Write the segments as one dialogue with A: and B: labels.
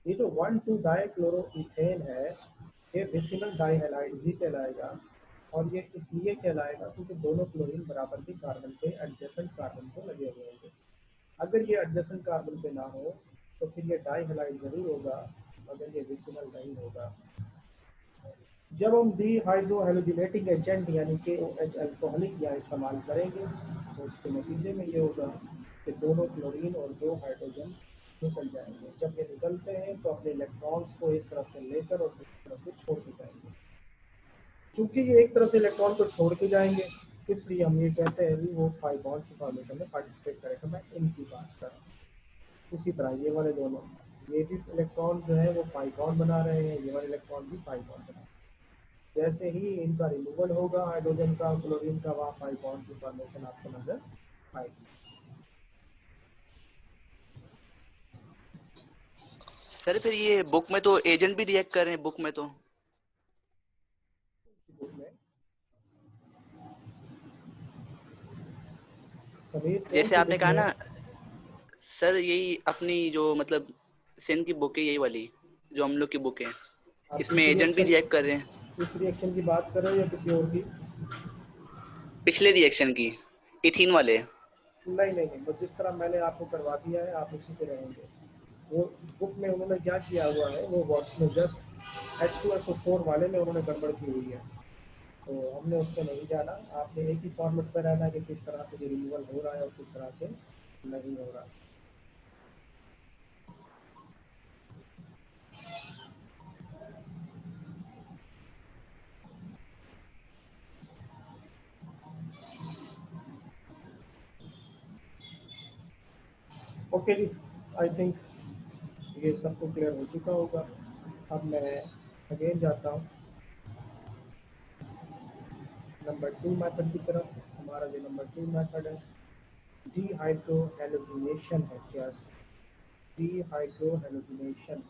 A: ये जो 1,2-डाइक्लोरोइथेन है ये विसिनल डाइहैलाइड भी कहलाएगा, और ये इसलिए कहलाएगा क्योंकि दोनों क्लोरीन बराबर के कार्बन पे एडजेसेंट कार्बन पे लगे हुए होंगे। अगर ये एडजेसेंट कार्बन पे ना हो तो फिर ये डाइहैलाइड जरूर होगा, अगर ये विसिनल नहीं होगा। जब हम डिहाइड्रोहेलोजिनेटिंग एजेंट यानी KOH अल्कोहलिक यहाँ इस्तेमाल करेंगे तो उसके नतीजे में ये होगा कि दोनों क्लोरीन और दो हाइड्रोजन निकल जाएंगे। जब ये निकलते हैं तो अपने इलेक्ट्रॉन्स को एक तरफ से लेकर और दूसरी तरफ से छोड़ के जाएंगे। चूंकि ये एक तरफ से इलेक्ट्रॉन को छोड़ के जाएंगे इसलिए हम ये कहते हैं कि वो 5 बॉन्ड की फॉर्मेशन में पार्टिसिपेट करेगा। मैं इनकी बात कर रहा हूँ। इसी तरह ये वाले दोनों, ये भी इलेक्ट्रॉन जो है वो 5 बॉन्ड बना रहे हैं, ये वाले इलेक्ट्रॉन भी 5 बॉन्ड बना रहे हैं। जैसे ही इनका रिमूवल होगा हाइड्रोजन का क्लोरीन का, वहाँ 5 बॉन्ड की फॉर्मेशन आपको नजर आएगी।
B: सर फिर ये बुक में तो एजेंट भी रिएक्ट कर रहे हैं, बुक में तो
A: बुक में समीर कौन
B: जैसे
A: सी
B: आपने
A: बुक
B: कहा
A: में?
B: ना सर, यही अपनी जो मतलब सेन की बुक है, यही वाली जो हम लोग की बुक है,
A: आप
B: इसमें एजेंट भी रिएक्ट कर रहे हैं।
A: इस रिएक्शन की बात कर रहे हो या किसी और की?
B: पिछले रिएक्शन की, इथीन वाले।
A: नहीं नहीं नहीं, वो जिस तरह मैंने आपको करवा दिया है आप उसी पे रहेंगे। वो बुक में उन्होंने क्या किया हुआ है, वो बॉक्स में जस्ट H2SO4 वाले में उन्होंने गड़बड़ की हुई है, तो हमने उस पर नहीं जाना। आपने एक ही फॉर्मेट पर रहना है कि किस तरह से रिमूवल हो रहा है और किस तरह से नहीं हो रहा। ओके जी, आई थिंक ये सबको क्लियर हो चुका होगा। अब मैं अगेन जाता हूँ नंबर 2 मेथड की तरफ। हमारा जो नंबर 2 मेथड है डीहाइड्रोहेलोजिनेशन है, जस्ट डीहाइड्रोहेलोजिनेशन।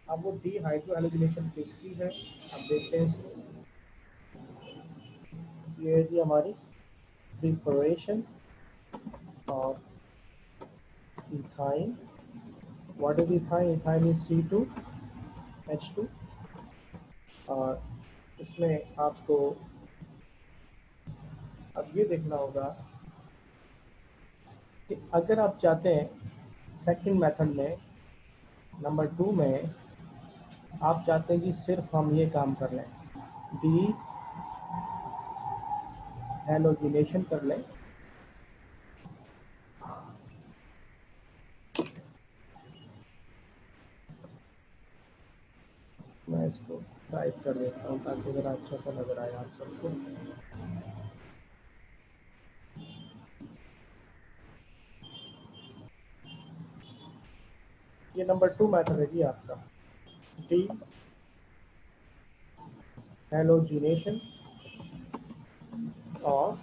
A: अब वो डीहाइड्रोहेलोजिनेशन किसकी है, अब देखते हैं इसको। ये है जी हमारी preparation of ethyne. What is ethyne? Ethyne is C2H2। और इसमें आपको अब ये देखना होगा कि अगर आप चाहते हैं सेकंड मेथड में, नंबर 2 में आप चाहते हैं कि सिर्फ हम ये काम कर लें, डी हेलोजिनेशन कर लें, मैं इसको टाइप कर देता हूँ ताकि ज़रा अच्छा सा नजर आए आप सबको। ये नंबर 2 मेथड है जी आपका, D halogenation of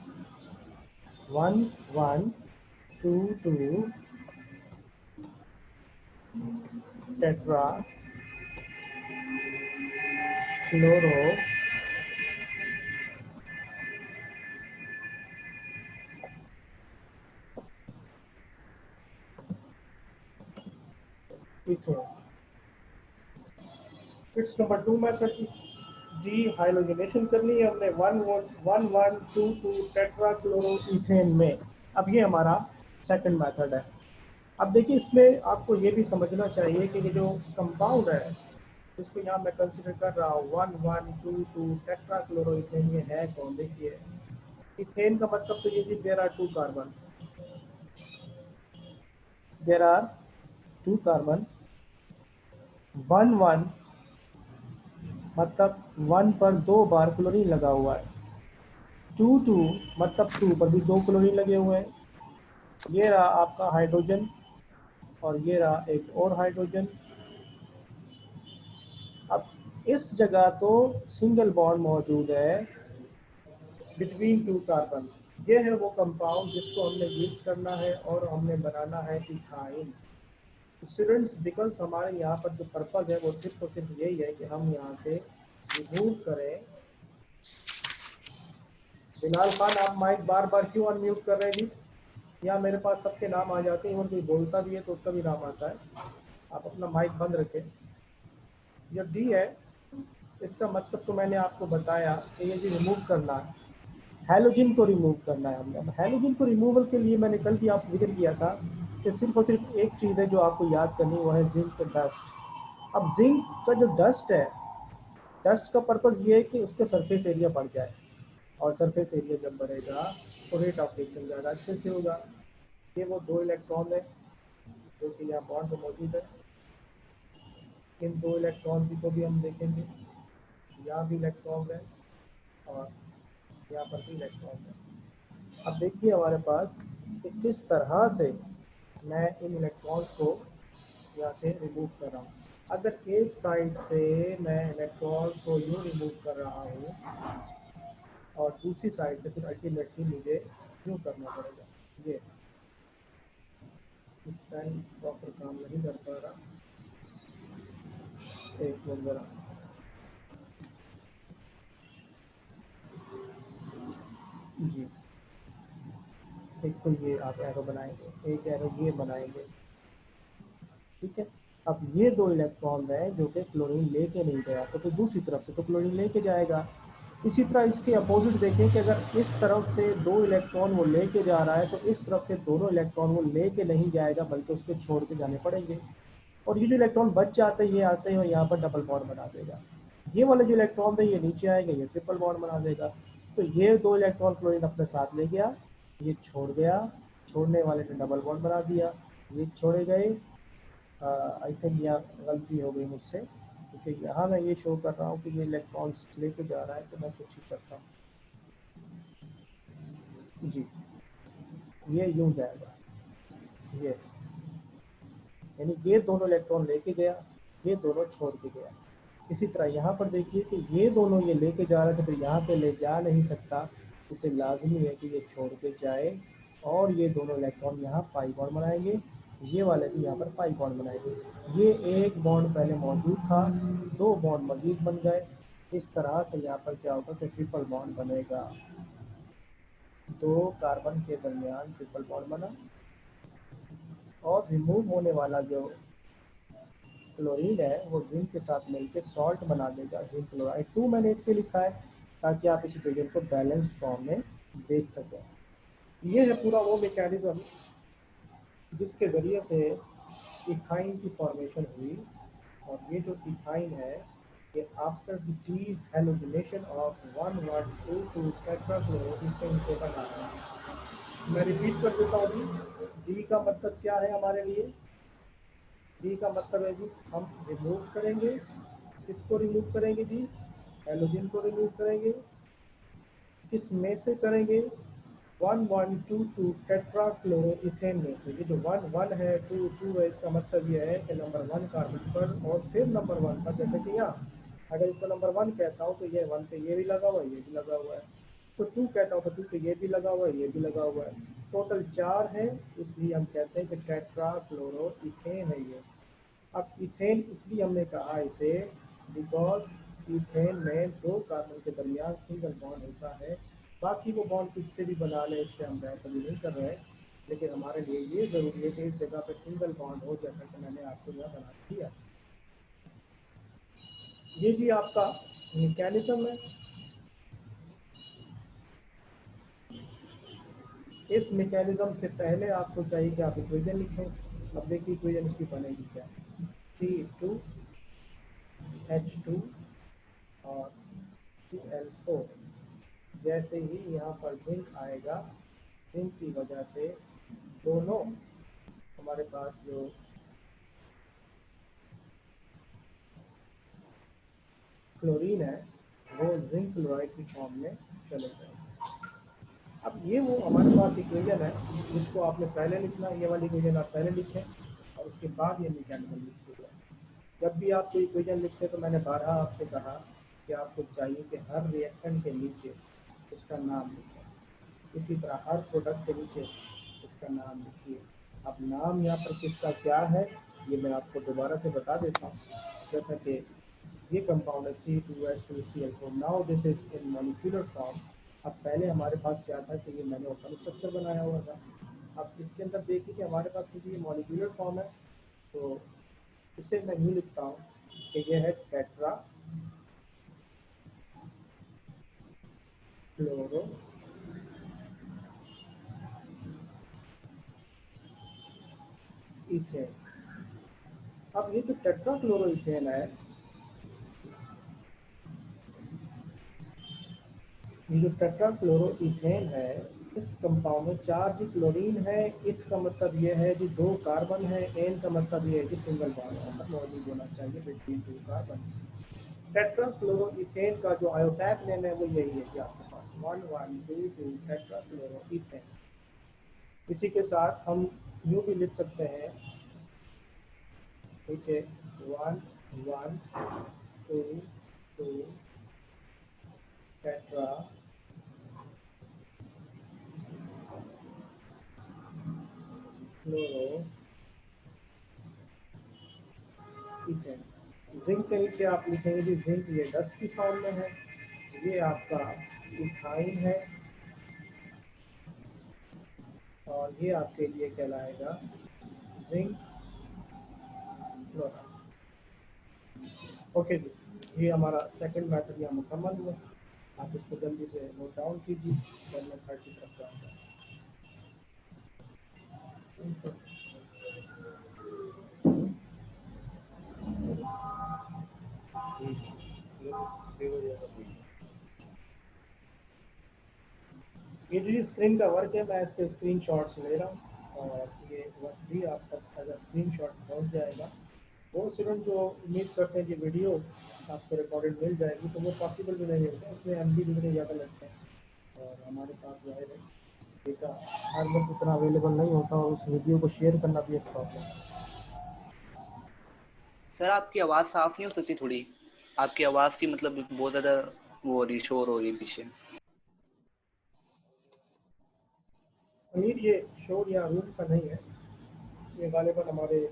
A: 1,1,2,2 tetra chloro ethane. It's number 2 method की जी हाइलोजिनेशन करनी है हमने 1,1,2,2 टेट्रा क्लोरो इथेन में। अब ये हमारा सेकंड मेथड है। अब देखिए इसमें आपको ये भी समझना चाहिए कि ये जो कंपाउंड है जिसको यहाँ मैं कंसिडर कर रहा हूँ 1,1,2,2 टेट्रा क्लोरो इथेन, ये है कौन? देखिए इथेन का मतलब तो ये जी there are 2 carbon, there are 2 carbon, 1,1 मतलब 1 पर 2 बार क्लोरीन लगा हुआ है, 2,2 मतलब 2 पर भी 2 क्लोरीन लगे हुए हैं। ये रहा आपका हाइड्रोजन और ये रहा एक और हाइड्रोजन। अब इस जगह तो सिंगल बॉन्ड मौजूद है बिटवीन 2 कार्बन। ये है वो कंपाउंड जिसको हमने यूज करना है और हमने बनाना है इथाइन। स्टूडेंट्स, बिकॉज हमारे यहाँ पर जो पर्पज है वो सिर्फ और सिर्फ यही है कि हम यहाँ से रिमूव करें। बिलाल खान, आप माइक बार बार क्यों अनम्यूट कर रहे हैं जी? यहाँ मेरे पास सबके नाम आ जाते हैं, इवन कोई बोलता भी है तो उसका भी नाम आता है। आप अपना माइक बंद रखें। जो डी है इसका मतलब तो मैंने आपको बताया कि ये जो रिमूव करना है, हैलोजन को रिमूव करना है हमने। अब हैलोजन को रिमूवल के लिए मैंने कल भी आपको जिक्र किया था कि सिर्फ और सिर्फ एक चीज़ है जो आपको याद करनी, वो है जिंक डस्ट। अब जिंक का जो डस्ट है, डस्ट का पर्पज़ ये है कि उसके सरफेस एरिया बढ़ जाए, और सरफेस एरिया जब बढ़ेगा तो रेट ऑफ रिएक्शन ज़्यादा अच्छे से होगा। ये वो दो इलेक्ट्रॉन है जो कि यहाँ बॉन्ड में मौजूद है। इन दो इलेक्ट्रॉन को भी हम देखेंगे, यहाँ भी इलेक्ट्रॉन है और यहाँ पर भी इलेक्ट्रॉन है। अब देखिए हमारे पास कि किस तरह से मैं इन इलेक्ट्रॉन्स को यहाँ से रिमूव कर रहा हूँ। अगर एक साइड से मैं इलेक्ट्रॉन को यूँ रिमूव कर रहा हूँ और दूसरी साइड से फिर अल्टीमेटली मुझे यूँ करना पड़ेगा। ये इस टाइम प्रॉपर काम नहीं कर पा रहा, एक मिनट जरा। जी, एक तो ये आप एरो बनाएंगे, एक एरो ये बनाएंगे, ठीक है। अब ये दो इलेक्ट्रॉन है जो कि क्लोरीन लेके नहीं गया, तो फिर दूसरी तरफ से तो क्लोरीन लेके जाएगा। इसी तरह इसके अपोजिट देखें कि अगर इस तरफ से दो इलेक्ट्रॉन वो लेके जा रहा है तो इस तरफ से दोनों इलेक्ट्रॉन वो लेके नहीं जाएगा, बल्कि उसको छोड़ के जाने पड़ेंगे। और ये जो इलेक्ट्रॉन बच जाते हैं ये आते हैं और यहाँ पर डबल बॉन्ड बना देगा। ये वाले जो इलेक्ट्रॉन थे ये नीचे आएंगे, ये ट्रिपल बॉन्ड बना देगा। तो ये दो इलेक्ट्रॉन क्लोरीन अपने साथ ले गया, ये छोड़ गया, छोड़ने वाले ने डबल बॉन्ड बना दिया, ये छोड़े गए। आई थिंक यहाँ गलती हो गई मुझसे, क्योंकि यहाँ मैं ये शो कर रहा हूँ कि ये इलेक्ट्रॉन्स लेके जा रहा है, तो मैं कुछ ही करता हूँ जी। ये यूँ जाएगा, ये यानी ये दोनों इलेक्ट्रॉन लेके गया, ये दोनों छोड़ के गया। इसी तरह यहाँ पर देखिए कि ये दोनों ये लेके जा रहा है, तो फिर यहाँ पे ले जा नहीं सकता, इसे लाजमी है कि ये छोड़ के जाए। और ये दोनों इलेक्ट्रॉन यहाँ पाई बॉन्ड बनाएंगे, ये वाले भी यहाँ पर पाई बॉन्ड बनाएंगे। ये एक बॉन्ड पहले मौजूद था, दो बॉन्ड मजीद बन गए। इस तरह से यहाँ पर क्या होगा कि ट्रिपल बॉन्ड बनेगा, दो कार्बन के दरमियान ट्रिपल बॉन्ड बना। और रिमूव होने वाला जो क्लोरीन है वो जिंक के साथ मिलकर सॉल्ट बना देगा, जिंक क्लोराइड 2 मैंने इसके लिखा है ताकि आप इस इक्वेशन को बैलेंस्ड फॉर्म में देख सकें। ये है पूरा वो मैकेनिज्म जिसके ज़रिए से इथाइन की फॉर्मेशन हुई। और ये जो इथाइन है ये after the D halogenation of 1,1,2,2 टेट्राक्लोरोइथेन से बना है। मैं रिपीट कर देता हूँ। डी का मतलब क्या है हमारे लिए? डी का मतलब है जी हम रिमूव करेंगे, किसको रिमूव करेंगे जी? हैलोजन को रिमूव करेंगे। किस में से करेंगे? 1,1,2,2 टेट्राक्लोरोइथेन में से। ये जो 1,1 है, 2,2 है, इसका मतलब ये है कि नंबर 1 कार्बन पर और फिर नंबर 1 पर। जैसे कि यहाँ अगर इसको नंबर 1 कहता हूँ तो ये 1 पे ये भी लगा हुआ है, ये भी लगा हुआ है। तो 2 कहता हूँ तो 2 पे ये भी लगा हुआ है, ये भी लगा हुआ है। टोटल 4 है, इसलिए हम कहते हैं कि टेट्राक्लोरोइथेन है ये। अब इथेन इसलिए हमने कहा इसे बिकॉज इथेन में दो कार्बन के दरमियान सिंगल बॉन्ड होता है। बाकी वो बॉन्ड किससे भी बना ले, इससे हम बहस अभी नहीं कर रहे हैं, लेकिन हमारे लिए ये जरूरी है कि इस जगह पे सिंगल बॉन्ड हो, जैसा कि मैंने आपको यहाँ बना दिया। ये जी आपका मैकेनिज्म है। इस मैकेनिज्म से पहले आपको चाहिए कि आप इक्वेशन लिखें। अब देखिए इक्वेशन इसकी बनेगी क्या। C2H2 और Cl4। जैसे ही यहाँ पर जिंक आएगा, जिंक की वजह से दोनों हमारे पास जो क्लोरीन है वो जिंक क्लोराइड की फॉर्म में चले जाएंगे। अब ये वो हमारे पास इक्वेशन है जिसको आपने पहले लिखना, ये वाली इक्वेशन आप पहले लिखें और उसके बाद ये मैकेनिज्म लिखिएगा। जब भी आप कोई इक्वेशन लिखते तो मैंने 12 आपसे कहा कि आपको चाहिए कि हर रिएक्शन के नीचे उसका नाम लिखें। इसी तरह हर प्रोडक्ट के नीचे इसका नाम लिखिए। अब नाम यहाँ पर किसका क्या है ये मैं आपको दोबारा से बता देता हूँ। जैसा कि ये कंपाउंड है C2H2Cl4। Now this is in molecular form. अब पहले हमारे पास क्या था कि ये मैंने ओपन स्ट्रक्चर बनाया हुआ था। अब इसके अंदर देखिए कि हमारे पास क्योंकि ये मॉलिक्यूलर फॉर्म है तो इसे मैं यूँ लिखता हूँ कि ये है टेट्रा क्लोरो इथेन। अब ये जो टेट्रा क्लोरो इथेन है, ये जो टेट्रा क्लोरो इथेन है, इस कंपाउंड में 4 जी क्लोरीन है। इथ का मतलब ये है कि 2 कार्बन है, एन का मतलब ये है कि सिंगल बॉन्ड मौजूद होना चाहिए between 2 carbon. Tetra chloro ethane का जो आयोटैक नेम है वो यही है कि आपके पास 1,1,2,2 टेट्रा क्लोरो इथेन। इसी के साथ हम यूँ भी लिख सकते हैं, ठीक है, 1 1 2 2 टेट्रा क्लोरो इथेन। जिंक के नीचे आप लिखेंगे कि जिंक ये डस्ट की फॉर्म में है, ये आपका इथाइन है, और ये आपके लिए कहलाएगा जिंक क्लोराइड। ओके जी, ये हमारा सेकंड मेथड यहाँ मुकम्मल हुआ। आप इसको जल्दी से नोट डाउन कीजिए, फिर मैं थर्ड की तरफ जाऊँगा। ये जो स्क्रीन का वर्क है, मैं इसके स्क्रीन शॉट्स ले रहा हूँ और ये वर्क भी आप तक अगर स्क्रीन शॉट पहुँच जाएगा, वो स्टूडेंट जो उम्मीद करते हैं कि वीडियो आपको रिकॉर्डेड मिल जाएगी, तो वो पॉसिबल भी नहीं होता, उसमें MB कितने ज़्यादा लगते हैं। और हमारे पास जाहिर है डेटा हर वक्त उतना अवेलेबल नहीं होता, और उस वीडियो को शेयर करना भी एक प्रॉब्लम है।
B: सर आपकी आवाज़ साफ नहीं हो सकती थोड़ी? आपकी आवाज़ की मतलब बहुत ज़्यादा वो हो रही, शोर हो रही है पीछे।
A: अमीर, ये शोर या रूम का नहीं है, ये गालिबा हमारे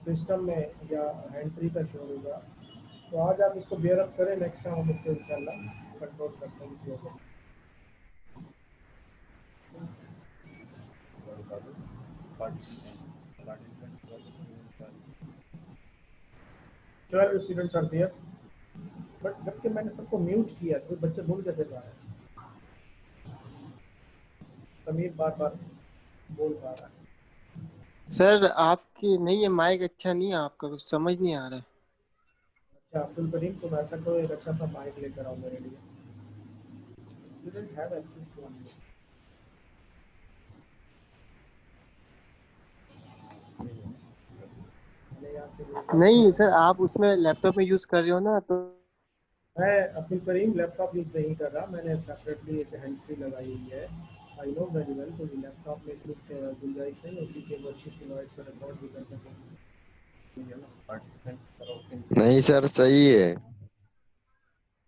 A: सिस्टम में या हैंड्री का शोर होगा। तो आज आप इसको बेयर अप करें, नेक्स्ट टाइम हम इसको इंशाल्लाह कंट्रोल करते हैं इस वजह से। 12 स्टूडेंट्स आर देयर, बट जबकि मैंने सबको म्यूट किया तो बच्चे बोल कैसे पा रहे हैं? समीर बार बार बोल पा रहा है।
C: सर आपकी नहीं है, माइक अच्छा नहीं है आपका, कुछ समझ नहीं आ रहा है।
A: अच्छा अब्दुल करीम, तुम ऐसा करो, एक अच्छा सा माइक लेकर आओ मेरे लिए। Student have access to mic.
C: नहीं सर, आप उसमें लैपटॉप में यूज कर रहे हो ना, तो
A: मैं अब्दुल करीम लैपटॉप यूज नहीं कर रहा, मैंने सेपरेटली एक हैंड फ्री लगाई हुई है। आई नो वेरी वेल, तो लैपटॉप में इतनी गुंजाइश नहीं होती कि वो अच्छी सी वॉइस को रिकॉर्ड भी कर सकें।
D: नहीं सर, सही है।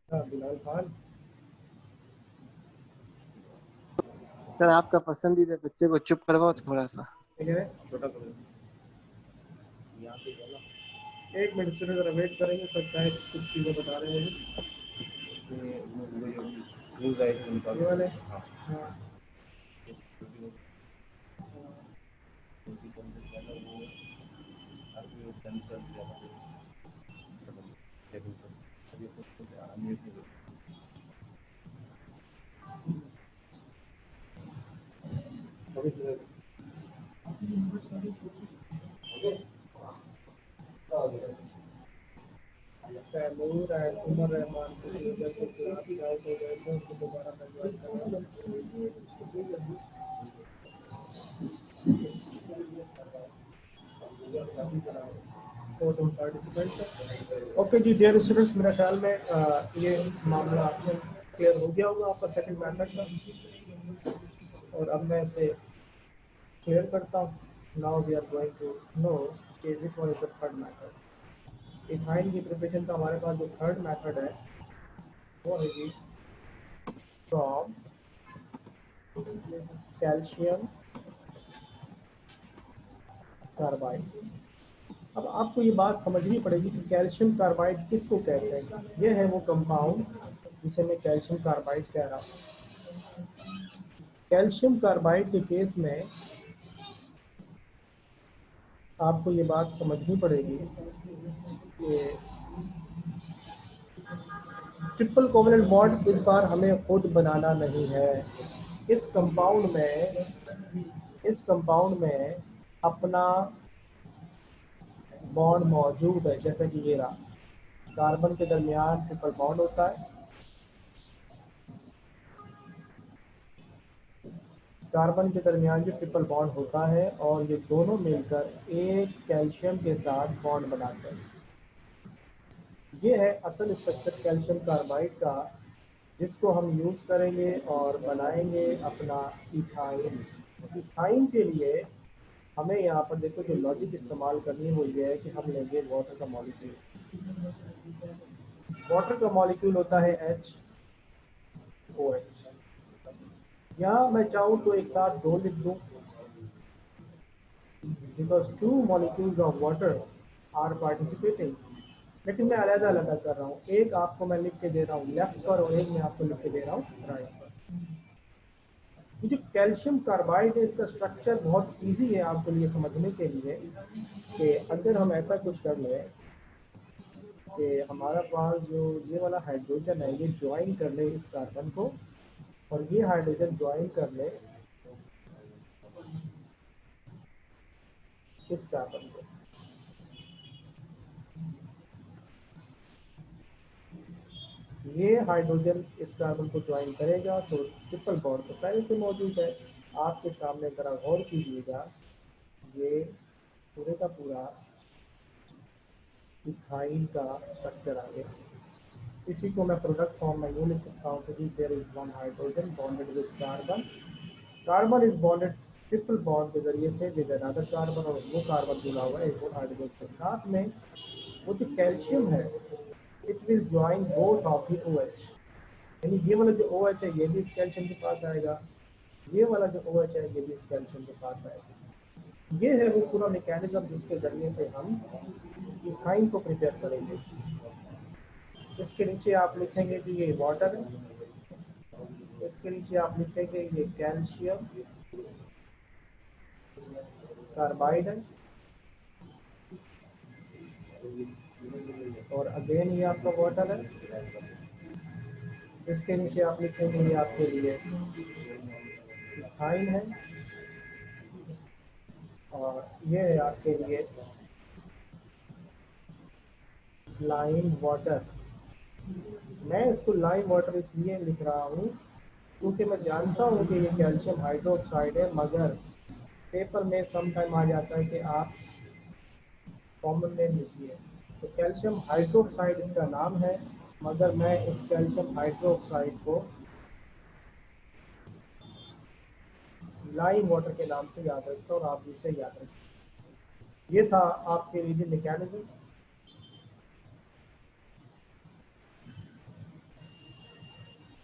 A: हाँ बिलाल खान,
C: सर आपका पसंदीदा बच्चे को चुप करवाओ थोड़ा सा।
A: ठीक है, छोटा करो यहाँ पे बोला। एक मिनट से जरा वेट करेंगे, सकता है कुछ चीज़ें बता रहे हैं ये वाले। हाँ तैमूर एंड उमर रहमान को वजह से क्लास आउट हो गए थे, उनको दोबारा मैं ज्वाइन करना। तो तुम पार्टिसिपेंट। ओके जी डियर स्टूडेंट्स, मेरे ख्याल में ये मामला आपको क्लियर हो गया होगा आपका सेकंड मेथड का, और अब मैं इसे क्लियर करता हूँ। Now we are going to know कि which one is the third method. Ethyne की प्रिपरेशन का हमारे पास जो थर्ड मेथड है वो है जी फ्रॉम कैल्शियम कार्बाइड। अब आपको ये बात समझनी पड़ेगी कि कैल्शियम कार्बाइड किसको कहते हैं। ये है वो कंपाउंड जिसे मैं कैल्शियम कार्बाइड कह रहा हूँ। कैल्शियम कार्बाइड के केस में आपको ये बात समझनी पड़ेगी कि ट्रिपल कोवलेंट बॉन्ड इस बार हमें खुद बनाना नहीं है। इस कंपाउंड में अपना बॉन्ड मौजूद है, जैसे कि ये रहा। कार्बन के दरमियान ट्रिपल बॉन्ड होता है, कार्बन के दरमियान जो ट्रिपल बॉन्ड होता है, और ये दोनों मिलकर एक कैल्शियम के साथ बॉन्ड बनाते हैं। ये है असल स्ट्रक्चर कैल्शियम कार्बाइड का, जिसको हम यूज़ करेंगे और बनाएंगे अपना इथाइन। इथाइन के लिए हमें यहाँ पर देखो जो लॉजिक इस्तेमाल करनी हुई है कि हम लेंगे वाटर का मॉलिक्यूल। वाटर का मॉलिक्यूल होता है HOH। यहाँ मैं चाहूँ तो एक साथ दो लिख दूँ, because 2 molecules of water are participating, लेकिन मैं अलग अलग कर रहा हूँ। एक आपको मैं लिख के दे रहा हूँ लेफ्ट पर और एक मैं आपको लिख के दे रहा हूँ राइट पर। ये जो कैल्शियम कार्बाइड है, इसका स्ट्रक्चर बहुत इजी है आपके लिए समझने के लिए, कि अगर हम ऐसा कुछ कर लें कि हमारा पास जो ये वाला हाइड्रोजन है ये ज्वाइन कर ले इस कार्बन को, और ये हाइड्रोजन ज्वाइन कर ले इस कार्बन को। ये हाइड्रोजन इस कार्बन को ज्वाइन करेगा तो ट्रिपल बॉन्ड तो पहले से मौजूद है। आपके सामने जरा गौर कीजिएगा, ये पूरे का पूरा इथाइन का स्ट्रक्चर आ गया। इसी को मैं प्रोडक्ट फॉर्म में यूँ लिख सकता हूँ कि there is one hydrogen bonded with carbon, carbon is bonded triple bond के जरिए से विद अनदर कार्बन, और वो कार्बन जुड़ा हुआ है एक और हाइड्रोजन के साथ में। वो जो कैल्शियम है it will join both of the OH, यानी ये वाला जो OH है ये भी इस कैल्शियम के पास आएगा, ये वाला जो OH है ये भी इस कैल्शियम के पास आएगा। ये है वो पूरा मैकेनिज्म जिसके जरिए से हम इथाइन को प्रिपेयर करेंगे। इसके नीचे आप लिखेंगे कि ये वाटर है, इसके नीचे आप लिखेंगे ये कैल्शियम कार्बाइड है, और अगेन ये आपका वाटर है। इसके नीचे आप लिखेंगे ये आपके लिए इथाइन है, और ये है आपके लिए लाइम वाटर। मैं इसको लाइम वाटर इसलिए लिख रहा हूँ क्योंकि मैं जानता हूँ कि ये कैल्शियम हाइड्रोक्साइड है, मगर पेपर में सम टाइम आ जाता है कि आप कॉमन नेम लिखिए, तो कैल्शियम हाइड्रोक्साइड इसका नाम है, मगर मैं इस कैल्शियम हाइड्रोक्साइड को लाइम वाटर के नाम से याद रखता हूँ, और आप जिसे याद रखें। ये था आपके लिए मैकेनिज्म।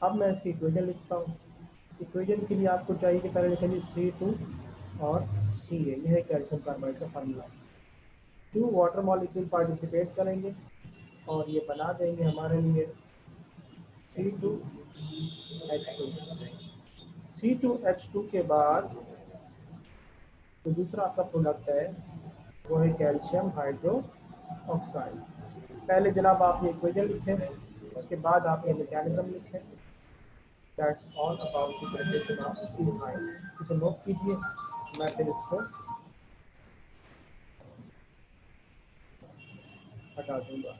A: अब मैं इसकी इक्वेशन लिखता हूँ। इक्वेशन के लिए आपको चाहिए कि पहले लिखेंगे C2 और Ca, यह है कैल्शियम कार्बाइड का फार्मूला। 2 वाटर मॉलिक्यूल पार्टिसिपेट करेंगे और ये बना देंगे हमारे लिए C2H2। C2H2 के बाद जो दूसरा आपका प्रोडक्ट है वो है कैल्शियम हाइड्रो ऑक्साइड। पहले जनाब आप ये इक्वेशन लिखें, उसके बाद आप ये मैकेनिज्म लिखें। That's all about the preparation of ethyne. इसे नोट कीजिए, मैं फिर इसको हटा दूंगा।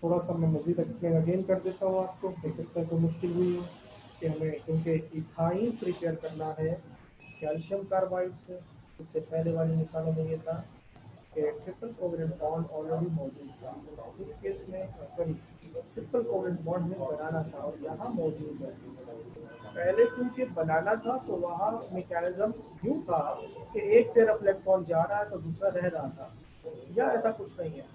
A: थोड़ा सा मैं मजीद एक्सप्लेन अगेन कर देता हूँ आपको। देख सकते हैं तो मुश्किल हुई है कि हमें, क्योंकि इथाइन प्रिपेयर करना है कैल्शियम कार्बाइड से। इससे पहले वाली मिसालों में ये था कि ट्रिपल कोवलेंट बॉन्ड ऑलरेडी मौजूद था। इस केस में सॉरी ट्रिपल कोवलेंट बॉन्ड में बनाना था और यहाँ मौजूद है। पहले क्योंकि बनाना था तो वहाँ मैकेनिज्म यूँ था कि एक तरफ इलेक्ट्रॉन जा रहा है तो दूसरा रह रहा था, या ऐसा कुछ नहीं है।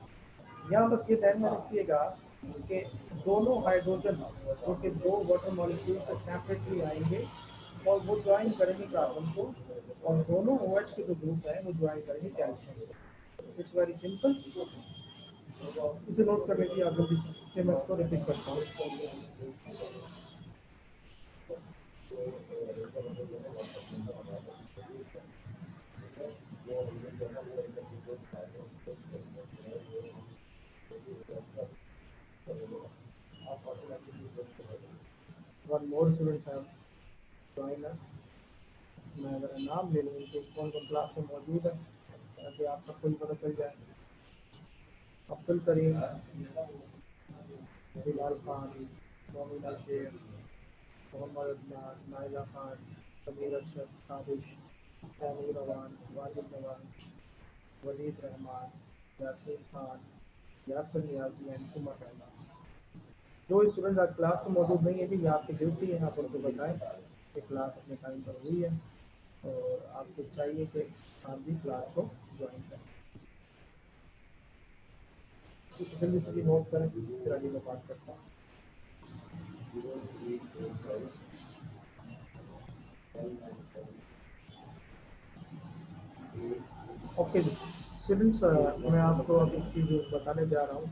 A: यहाँ बस ये ध्यान में रखिएगा कि दोनों हाइड्रोजन जो कि 2 वाटर मॉलिक्यूल से सेपरेटली आएंगे और वो ज्वाइन करेंगे कार्बन को, और दोनों OH के जो ग्रुप है वो ज्वाइन करेंगे कैल्शियम को। It's very simple. इसे नोट कर लीजिए आप जल्दी से, मैं इसको रिपीट करता हूँ। मैं अगर नाम ले लूँ कि कौन कौन क्लास में मौजूद है ताकि आप सबको भी पता चल जाए। अब्दुल करीम, बिलाल खान, मोमिना शेख, मोहम्मद अदनान, नाइला खान, समीर अरशद, ताबिश, तैमूर रवान, वाजिद नवाज, वलीद रहमान, यासीन खान, यासर नियाजी एंड उमर रहमान। जो स्टूडेंट्स आज क्लास में मौजूद नहीं है, ये आपकी ड्यूटी है, आप उनको बताएं कि क्लास अपने टाइम पर हुई है और आपको चाहिए कि आप भी क्लास को ज्वाइन करें। इस जल्दी से भी नोट करें, फिर आगे मैं बात करता हूँ। ओके जी स्टूडेंट्स, मैं आपको अब एक चीज़ बताने जा रहा हूँ,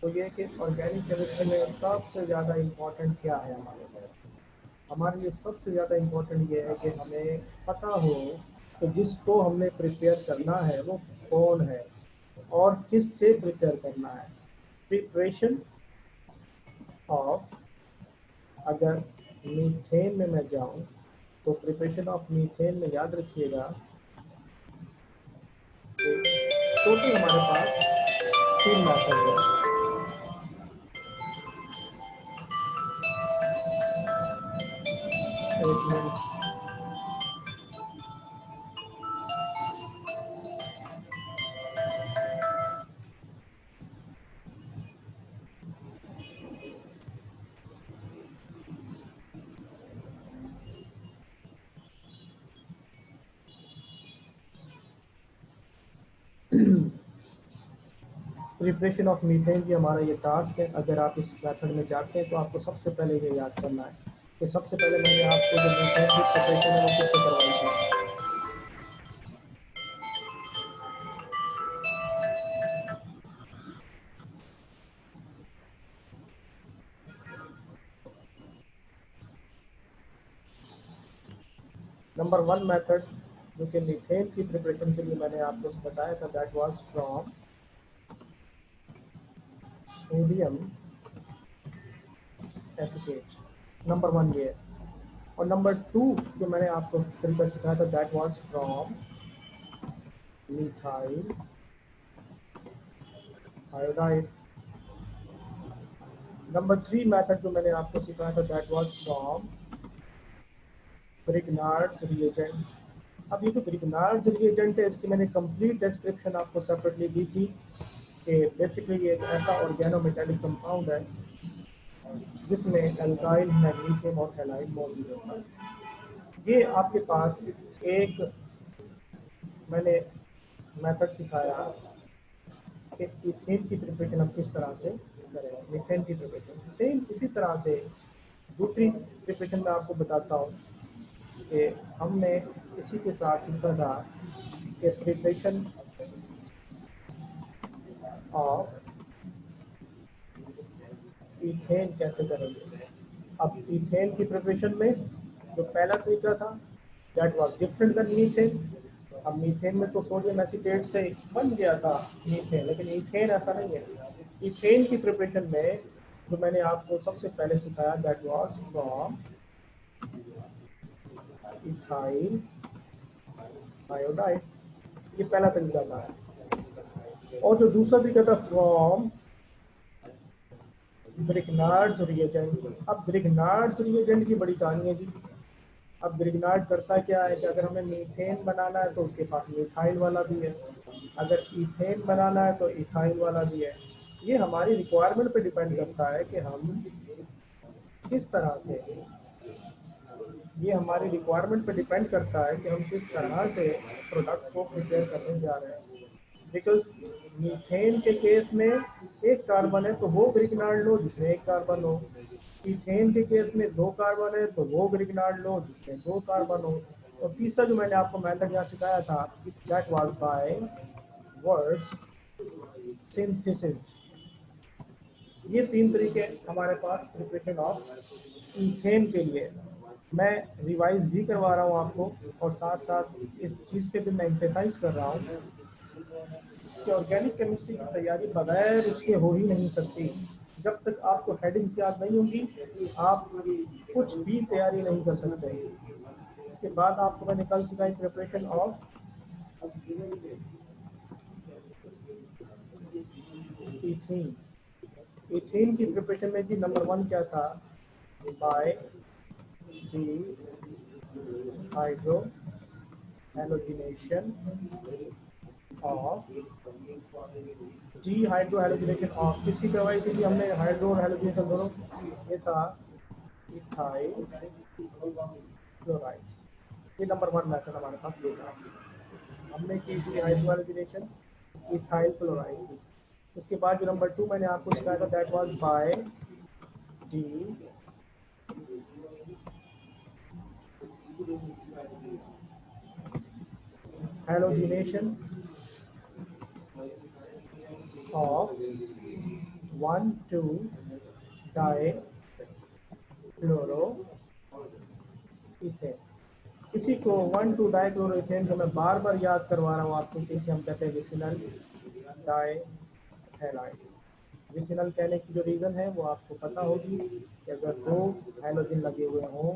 A: तो ये कि ऑर्गेनिक केमिस्ट्री में सबसे ज़्यादा इम्पोर्टेंट क्या है हमारे लिए सबसे ज़्यादा इम्पोर्टेंट ये है कि हमें पता हो कि जिसको हमने प्रिपेयर करना है वो कौन है और किस से प्रिपेयर करना है। प्रिपरेशन ऑफ, अगर मीथेन में मैं जाऊँ तो प्रिपरेशन ऑफ मीथेन में याद रखिएगा टोटल हमारे पास 3 मैथड है। एक मिनट, प्रिपरेशन ऑफ मीथेन की हमारा ये टास्क है। अगर आप इस मेथड में जाते हैं तो आपको सबसे पहले ये याद करना है कि सबसे पहले मैंने आपको जो मीथेन की प्रिपरेशन है वो किससे करवाई थी। नंबर 1 मेथड जो कि मीथेन की प्रिपरेशन के लिए मैंने आपको बताया था, that was from sodium acetate. Number 1 ये है। और नंबर 2 जो मैंने आपको तरीका सिखाया था, that was from methyl iodide. Number 3 method जो मैंने आपको सिखाया था, दैट वाज फ्रॉम ब्रिग्नार्ड्स रिएजेंट। अब ये जो ब्रिग्नार्ड्स रिएजेंट है इसकी मैंने कंप्लीट डिस्क्रिप्शन आपको सेपरेटली दी थी कि बेसिकली ये एक ऐसा ऑर्गेनोमेटेलिक कंपाउंड है जिसमें एल्काइल, मैग्नीशियम और हैलाइड मौजूद होता है। ये आपके पास एक मैंने मेथड सिखाया कि इथेन की प्रिपरेशन हम किस तरह से करें, मीथेन की प्रिपरेशन सेम इसी तरह से दूसरी प्रिपरेशन में आपको बताता हूँ कि हमने इसी के साथ सीखा था कि प्रिपरेशन ऑफ इथेन कैसे करेंगे। अब इथेन की प्रिपरेशन में जो पहला तरीका था that was different than methane. अब मीथेन में तो सोडियम एसीटेट से बन गया था मीथेन, लेकिन इथेन ऐसा नहीं है। इथेन की प्रिपरेशन में जो मैंने आपको सबसे पहले सिखाया that was from ethyl iodide, ये पहला तरीका था। और जो दूसरा तरीका था फ्रॉम ब्रिग्नार्ड्स रिएजेंट। अब ब्रिग्नार्ड्स रिएजेंट की बड़ी कहानी है जी। अब ब्रिग्नार्ड करता क्या है कि अगर हमें मीथेन बनाना है तो उसके पास मिथाइल वाला भी है, अगर इथेन बनाना है तो इथाइल वाला भी है। ये हमारी रिक्वायरमेंट पे डिपेंड करता है कि हम किस तरह से, ये हमारी रिक्वायरमेंट पे डिपेंड करता है कि हम किस तरह से प्रोडक्ट को प्रिपेयर करने जा रहे हैं। बिकॉज मीथेन के केस में एक कार्बन है तो वो ब्रिग्नार्ड लो जिसमें एक कार्बन हो। इथेन के केस में 2 कार्बन है तो वो ब्रिग्नार्ड लो जिसमें 2 कार्बन हो। और तीसरा जो मैंने आपको मेथड यहाँ सिखाया था that was by words synthesis. ये 3 तरीके हमारे पास प्रिपरेशन ऑफ इथेन के लिए। मैं रिवाइज भी करवा रहा हूँ आपको और साथ साथ इस चीज़ पे भी मैं एम्फेसाइज कर रहा हूँ कि ऑर्गेनिक केमिस्ट्री की तैयारी बगैर इसके हो ही नहीं सकती। जब तक आपको हेडिंग्स याद नहीं होंगी आप कुछ भी तैयारी नहीं कर सकते। इसके बाद आपको मैंने कल सिखाई प्रिपरेशन ऑफ इथीन। इथीन की प्रिपरेशन में जी नंबर 1 क्या था, by dehydrohalogenation of, dehydrohalogenation of किसकी करवाई थी, हमने हाइड्रो और हेलोजिनेशन दोनों, ये था इथाइल क्लोराइड। ये नंबर 1 मेथड हमारे पास ये था, हमने की थी हाइड्रो हेलोजिनेशन इथाइल क्लोराइड की। उसके बाद जो नंबर 2 मैंने आपको सिखाया था that was bye D halogenation of 1,2 dichloroethane. इसी को 1,2 डाइक्लोरोइथेन को मैं बार बार याद करवा रहा हूँ आपको, इसे हम कहते हैं विसिनल डाइहैलाइड। विसिनल कहने की जो रीज़न है वो आपको पता होगी कि अगर 2 हाइड्रोजन लगे हुए हों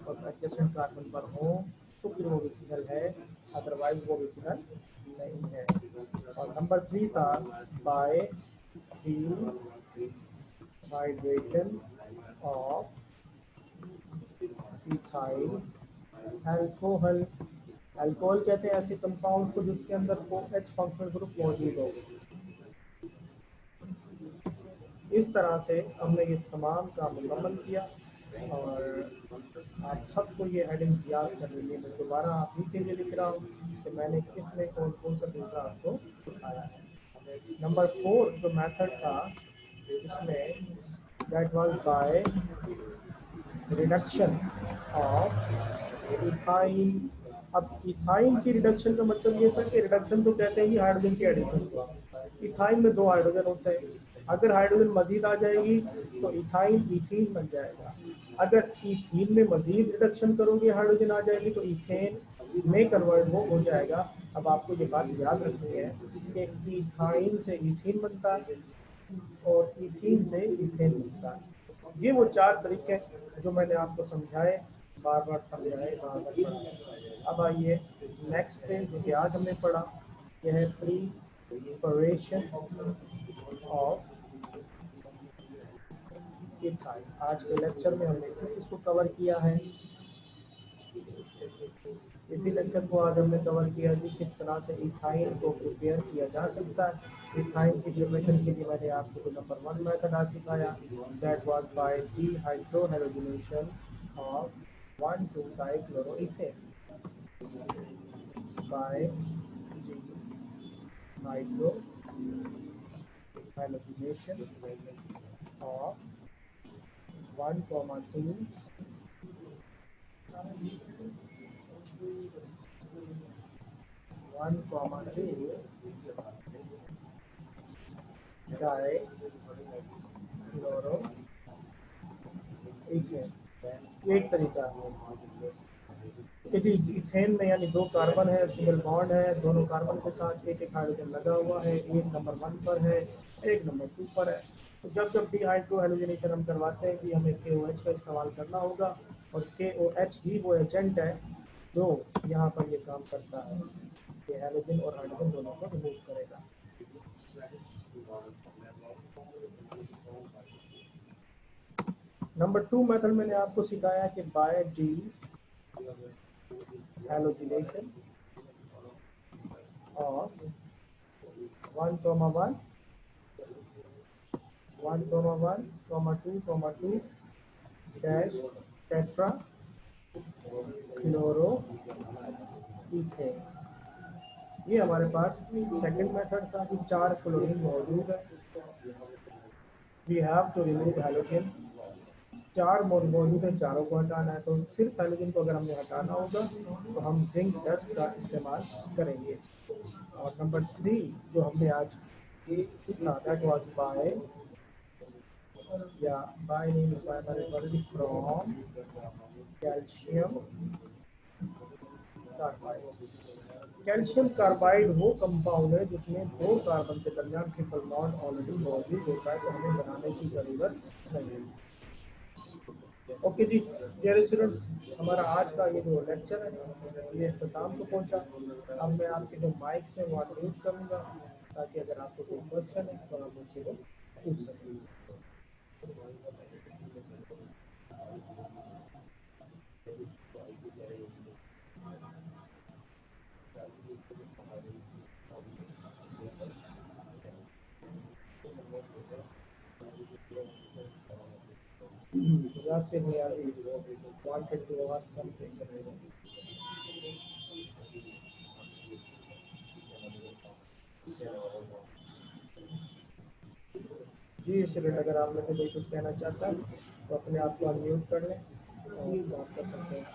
A: और एडजेसेंट कार्बन पर हों तो फिर वो विसिनल है, अदरवाइज वो विसिनल नहीं है। और नंबर 3 था bye dehydration of ethyl alcohol. Alcohol कहते हैं ऐसे कंपाउंड को जिसके अंदर OH फंक्शनल ग्रुप मौजूद हो। इस तरह से हमने ये तमाम काम मुकम्मल किया और आप सबको ये हेडिंग याद कर लीजिए। मैं दोबारा आप ही के लिए लिख रहा हूँ कि मैंने किसमें कौन कौन सा दूसरा आपको सिखाया है। नंबर 4 जो मेथड था इसमें that was by reduction of ethyne. अब इथाइन की रिडक्शन का मतलब ये था कि रिडक्शन तो कहते हैं ही हाइड्रोजन की एडिशन हुआ। इथाइन में 2 हाइड्रोजन होते हैं, अगर हाइड्रोजन मजीद आ जाएगी तो इथाइन इथीन बन जाएगा। अगर इथीन में मजीद रिडक्शन करोगे हाइड्रोजन आ जाएगी तो इथेन में कन्वर्ट हो जाएगा। अब आपको ये बात याद रखनी है कि इथाइन से इथीन बनता है और इथीन से इथेन बनता है। ये वो 4 तरीके जो मैंने आपको समझाए, बार बार समझाए, बार बार समझाए। अब आइए नेक्स्ट पे जो कि आज हमने पढ़ा, यह है प्रिपरेशन ऑफ इथाइल। आज के लेक्चर में हमने इसको कवर किया है। इसी लेक्चर को आज हमने कवर किया कि किस तरह से इथाइल को प्रिपेयर किया जा सकता है। इथाइल की प्रिपरेशन के लिए मैंने आपको जो नंबर 1 मेथड आज सिखाया that was by dehydrohalogenation of 1,2 dichloroethane by dehydrohalogenation of 1,2 dichloroethane. एक तरीका है कि इथेन में यानी 2 कार्बन है, सिंगल बॉन्ड है, दोनों कार्बन के साथ एक एक हाइड्रोजन लगा हुआ है, एक नंबर 1 पर है, एक नंबर 2 पर है। तो जब डिहाइड्रोहेलोजिनेशन हम करवाते हैं कि हमें KOH का इस्तेमाल करना होगा और KOH ही वो एजेंट है जो यहाँ पर ये काम करता है कि हेलोजन और हाइड्रोजन दोनों को रिमूव करेगा। नंबर 2 मेथड मैंने आपको सिखाया कि by dehydrogenation of 1,1 1,2 dash tetrachloroethane. ये हमारे पास सेकंड मेथड था कि 4 क्लोरीन मौजूद है, we have to remove halogen. 4 मौजूद है, चारों को हटाना है। तो सिर्फ हैलोजन को अगर हमें हटाना होगा तो हम जिंक डस्ट का इस्तेमाल करेंगे। और नंबर 3 जो हमने आज सीखा that was by primary from calcium carbide. Calcium carbide वो कंपाउंड है जिसमें 2 कार्बन के दरमियान ट्रिपल बॉन्ड ऑलरेडी मौजूद होता है, तो हमें बनाने की जरूरत नहीं है। ओके जी, डियर स्टूडेंट्स, हमारा आज का ये जो लेक्चर है ये इख्तिताम को पहुंचा। अब मैं आपके जो माइक्स हैं वो अनम्यूट करूंगा ताकि अगर आपको कोई क्वेश्चन है तो आप मुझसे वो पूछ सकें। Yasin Niazi wanted to ask something. जी स्टूडेंट, अगर आप में से कोई कुछ कहना चाहता है तो अपने आप को अनम्यूट कर लें और बात कर सकते हैं।